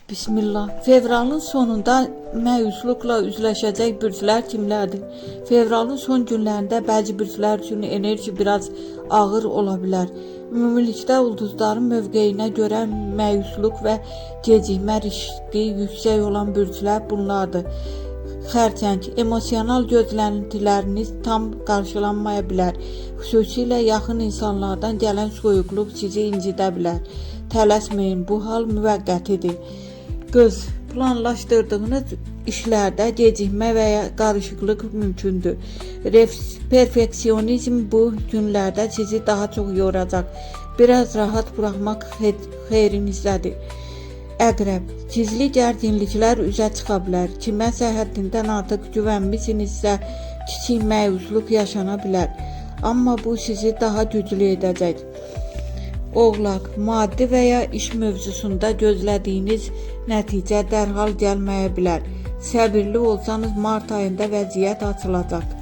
Bismillah. Fevralın sonunda məyusluqla üzləşəcək bürclər kimlərdir? Fevralın son günlərində bəzi bürclər üçün enerji biraz ağır ola bilər. Ümumilikdə ulduzların mövqeyinə görə məyusluq və gecikmə riski yüksək olan bürclər bunlardır. Xərçəng, emosional gözləntiləriniz tam qarşılanmaya bilər. Xüsusilə yaxın insanlardan gələn soyuqluq sizi incidə bilər. Tələsməyin, bu hal müvəqqətidir. Qız, planlaşdırdığınız işlərdə gecikmə və ya qarışıqlıq mümkündür. Perfeksionizm bu günlərdə sizi daha çox yoracaq. Biraz rahat buraxmaq xeyrinizdədir. Əqrəb, gizli gərginliklər üzə çıxa bilər. Kiməsə həddindən artıq güvənmisinizsə, kiçik məyusluq yaşana bilər. Amma bu sizi daha güclü edəcək. Oğlaq, maddi və ya iş mövzusunda gözlədiyiniz nəticə dərhal gəlməyə bilər. Səbirli olsanız mart ayında vəziyyət açılacaq.